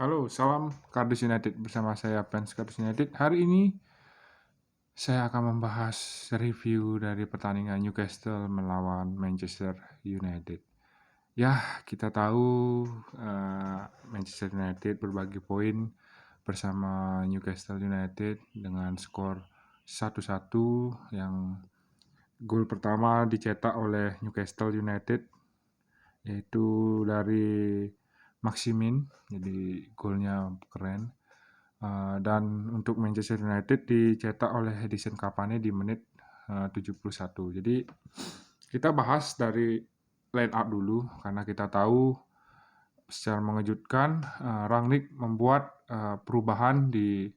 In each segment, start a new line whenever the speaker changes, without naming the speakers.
Halo, salam Kardus United bersama saya fans Kardus United. Hari ini saya akan membahas review dari pertandingan Newcastle melawan Manchester United. Ya, kita tahu Manchester United berbagi poin bersama Newcastle United dengan skor 1-1 yang gol pertama dicetak oleh Newcastle United yaitu dari Maximin. Jadi golnya keren. Dan untuk Manchester United dicetak oleh Edinson Cavani di menit 71. Jadi kita bahas dari line up dulu karena kita tahu secara mengejutkan Rangnick membuat perubahan di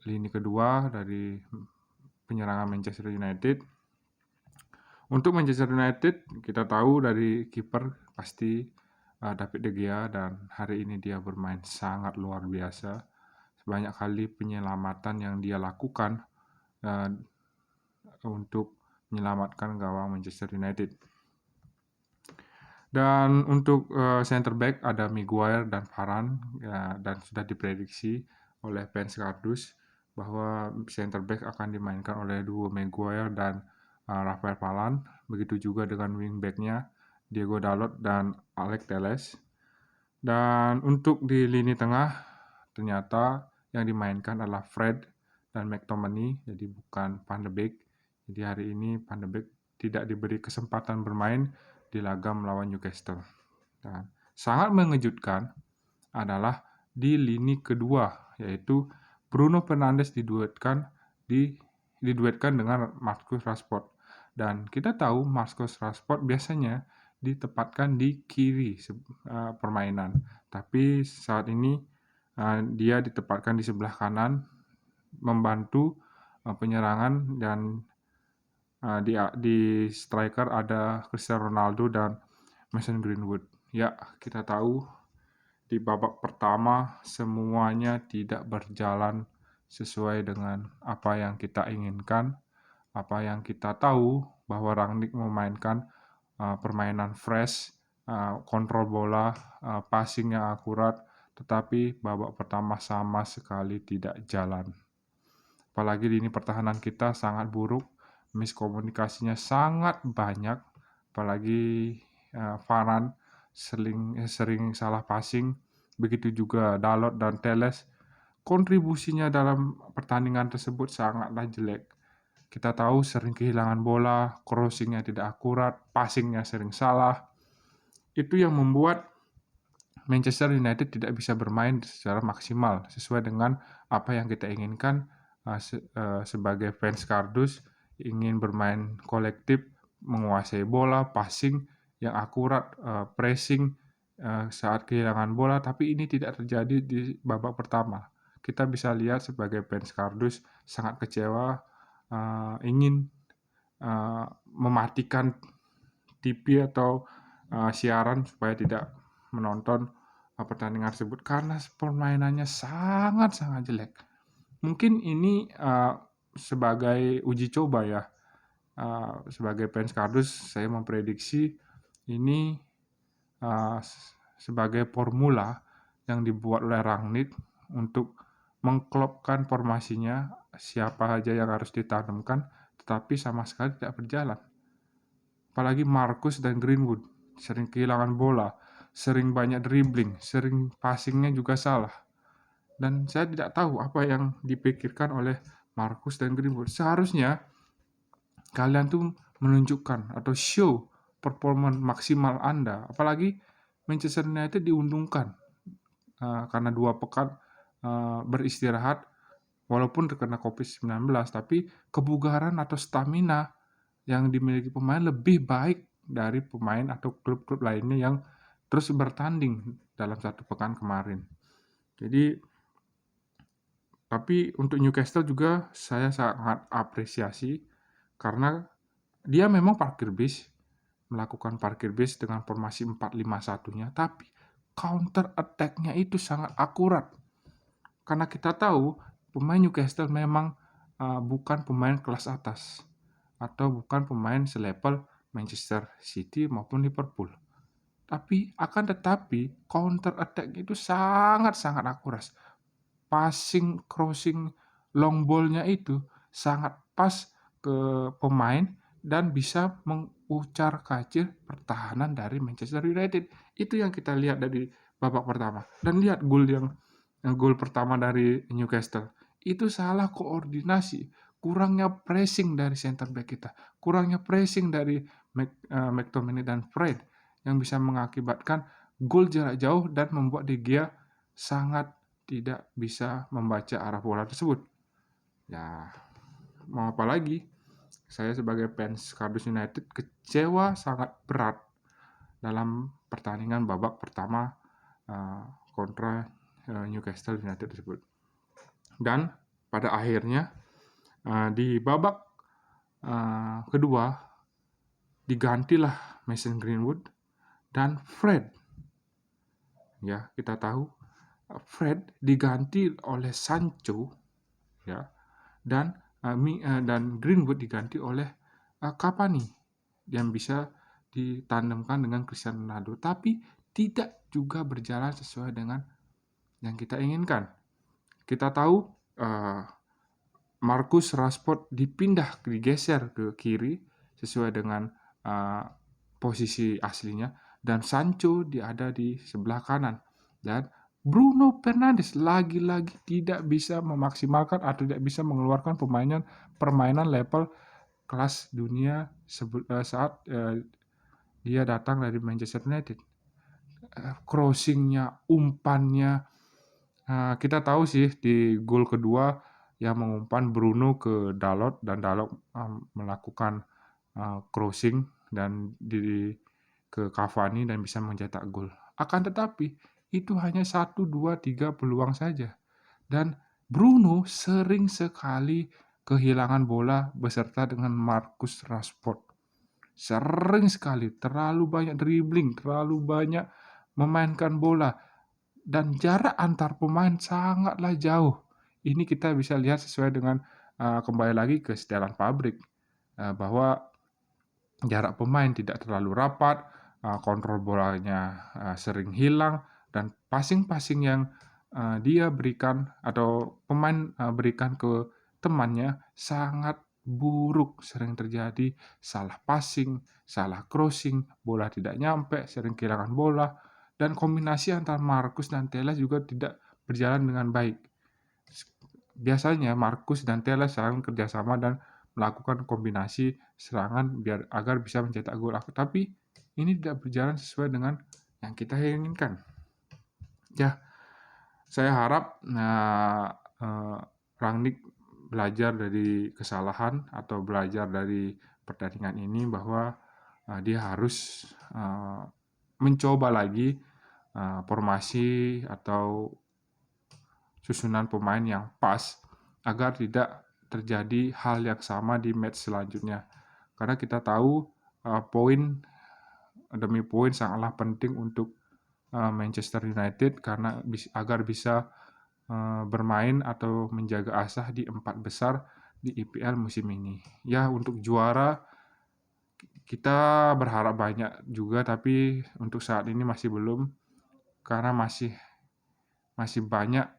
lini kedua dari penyerangan Manchester United. Untuk Manchester United kita tahu dari kiper pasti David De Gea, dan hari ini dia bermain sangat luar biasa. Banyak kali penyelamatan yang dia lakukan untuk menyelamatkan gawang Manchester United. Dan untuk center back ada Maguire dan Varane, ya, dan sudah diprediksi oleh fans Kardus bahwa center back akan dimainkan oleh duo Maguire dan Rafael Varane. Begitu juga dengan wingbacknya Diego Dalot dan Alex Telles. Dan untuk di lini tengah ternyata yang dimainkan adalah Fred dan McTominay, jadi bukan Van de Beek. Jadi hari ini Van de Beek tidak diberi kesempatan bermain di laga melawan Newcastle. Dan sangat mengejutkan adalah di lini kedua, yaitu Bruno Fernandes diduetkan dengan Marcus Rashford. Dan kita tahu Marcus Rashford biasanya ditempatkan di kiri permainan, tapi saat ini dia ditempatkan di sebelah kanan membantu penyerangan, dan di striker ada Cristiano Ronaldo dan Mason Greenwood. Ya, kita tahu di babak pertama semuanya tidak berjalan sesuai dengan apa yang kita inginkan, apa yang kita tahu bahwa Rangnick memainkan permainan fresh, kontrol bola, passing yang akurat, tetapi babak pertama sama sekali tidak jalan. Apalagi lini pertahanan kita sangat buruk, miskomunikasinya sangat banyak, apalagi Varane sering salah passing, begitu juga Dalot dan Telles. Kontribusinya dalam pertandingan tersebut sangatlah jelek. Kita tahu sering kehilangan bola, crossingnya tidak akurat, passingnya sering salah. Itu yang membuat Manchester United tidak bisa bermain secara maksimal sesuai dengan apa yang kita inginkan. Sebagai fans Kardus ingin bermain kolektif, menguasai bola, passing yang akurat, pressing saat kehilangan bola, tapi ini tidak terjadi di babak pertama. Kita bisa lihat sebagai fans Kardus sangat kecewa, ingin mematikan TV atau siaran supaya tidak menonton pertandingan tersebut karena permainannya sangat-sangat jelek. Mungkin ini sebagai uji coba ya. Sebagai fans Kardus, saya memprediksi ini sebagai formula yang dibuat oleh Rangnick untuk mengklopkan formasinya, siapa saja yang harus ditanamkan, tetapi sama sekali tidak berjalan. Apalagi Marcus dan Greenwood sering kehilangan bola, sering banyak dribbling, sering passingnya juga salah. Dan saya tidak tahu apa yang dipikirkan oleh Marcus dan Greenwood. Seharusnya kalian tuh menunjukkan atau show performa maksimal Anda. Apalagi Manchester United diuntungkan karena 2 pekan beristirahat walaupun terkena COVID-19, tapi kebugaran atau stamina yang dimiliki pemain lebih baik dari pemain atau klub-klub lainnya yang terus bertanding dalam 1 pekan kemarin. Jadi, tapi untuk Newcastle juga saya sangat apresiasi karena dia memang melakukan parkir bis dengan formasi 4-5-1-nya, tapi counter attack-nya itu sangat akurat. Karena kita tahu pemain Newcastle memang bukan pemain kelas atas atau bukan pemain selevel Manchester City maupun Liverpool. Tapi akan tetapi counter attack itu sangat-sangat akurat. Passing, crossing, long ball-nya itu sangat pas ke pemain dan bisa mengucar-kacir pertahanan dari Manchester United. Itu yang kita lihat dari babak pertama. Dan lihat gol pertama dari Newcastle. Itu salah koordinasi, kurangnya pressing dari center back kita, kurangnya pressing dari McTominay dan Fred yang bisa mengakibatkan gol jarak jauh dan membuat De Gea sangat tidak bisa membaca arah bola tersebut. Ya, mau apa lagi? Saya sebagai fans Cardiff United kecewa sangat berat dalam pertandingan babak pertama kontra Newcastle United tersebut. Dan pada akhirnya di babak kedua digantilah Mason Greenwood dan Fred. Ya, kita tahu Fred diganti oleh Sancho, ya, dan Greenwood diganti oleh Cavani yang bisa ditandemkan dengan Cristiano Ronaldo, tapi tidak juga berjalan sesuai dengan yang kita inginkan. Kita tahu Marcus Rashford digeser ke kiri sesuai dengan posisi aslinya, dan Sancho ada di sebelah kanan, dan Bruno Fernandes lagi-lagi tidak bisa memaksimalkan atau tidak bisa mengeluarkan permainan level kelas dunia saat dia datang dari Manchester United. Crossingnya, umpannya, kita tahu sih di gol kedua yang mengumpan Bruno ke Dalot dan Dalot melakukan crossing dan ke Cavani dan bisa mencetak gol. Akan tetapi itu hanya 1, 2, 3 peluang saja. Dan Bruno sering sekali kehilangan bola beserta dengan Marcus Rashford. Sering sekali, terlalu banyak dribbling, terlalu banyak memainkan bola, dan jarak antar pemain sangatlah jauh. Ini kita bisa lihat sesuai dengan kembali lagi ke setelan pabrik, bahwa jarak pemain tidak terlalu rapat, kontrol bolanya sering hilang, dan passing-passing yang dia berikan atau pemain berikan ke temannya sangat buruk, sering terjadi salah passing, salah crossing, bola tidak nyampe, sering kehilangan bola, dan kombinasi antara Marcus dan Telles juga tidak berjalan dengan baik. Biasanya Marcus dan Telles saling kerjasama dan melakukan kombinasi serangan agar bisa mencetak gol. Tapi ini tidak berjalan sesuai dengan yang kita inginkan. Ya, saya harap Rangnick belajar dari kesalahan atau belajar dari pertandingan ini bahwa dia harus mencoba lagi formasi atau susunan pemain yang pas agar tidak terjadi hal yang sama di match selanjutnya. Karena kita tahu poin demi poin sangatlah penting untuk Manchester United karena agar bisa bermain atau menjaga asah di 4 besar di IPL musim ini. Ya, untuk juara kita berharap banyak juga, tapi untuk saat ini masih belum, karena masih banyak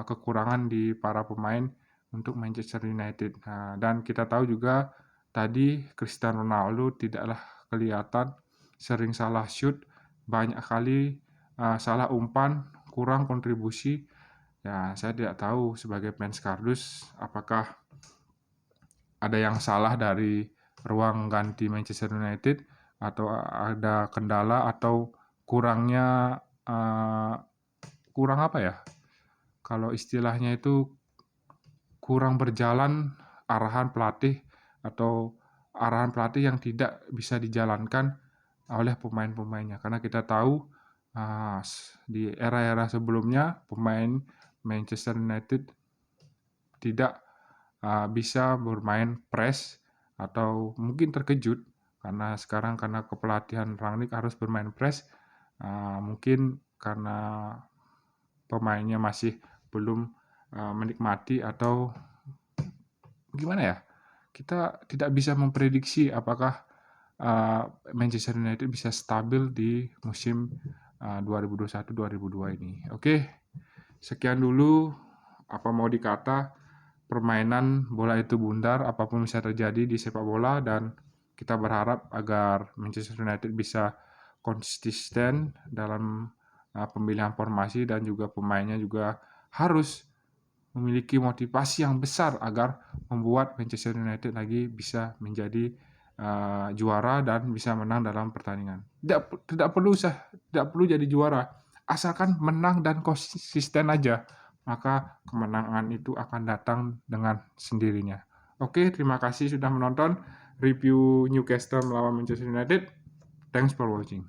kekurangan di para pemain untuk Manchester United. Dan kita tahu juga tadi Cristiano Ronaldo tidaklah kelihatan, sering salah shoot, banyak kali salah umpan, kurang kontribusi. Ya, saya tidak tahu sebagai fans kardus apakah ada yang salah dari ruang ganti Manchester United atau ada kendala atau kurangnya kurang apa ya? Kalau istilahnya itu kurang berjalan arahan pelatih atau arahan pelatih yang tidak bisa dijalankan oleh pemain-pemainnya. Karena kita tahu di era-era sebelumnya pemain Manchester United tidak bisa bermain press atau mungkin terkejut karena sekarang karena kepelatihan Rangnick harus bermain press, mungkin karena pemainnya masih belum menikmati atau gimana ya, kita tidak bisa memprediksi apakah Manchester United bisa stabil di musim 2021-2022 ini. Oke, sekian dulu apa mau dikata, permainan bola itu bundar, apapun bisa terjadi di sepak bola, dan kita berharap agar Manchester United bisa konsisten dalam pemilihan formasi, dan juga pemainnya juga harus memiliki motivasi yang besar agar membuat Manchester United lagi bisa menjadi juara dan bisa menang dalam pertandingan. Tidak perlu jadi juara, asalkan menang dan konsisten aja, maka kemenangan itu akan datang dengan sendirinya. Oke, terima kasih sudah menonton review Newcastle melawan Manchester United. Thanks for watching.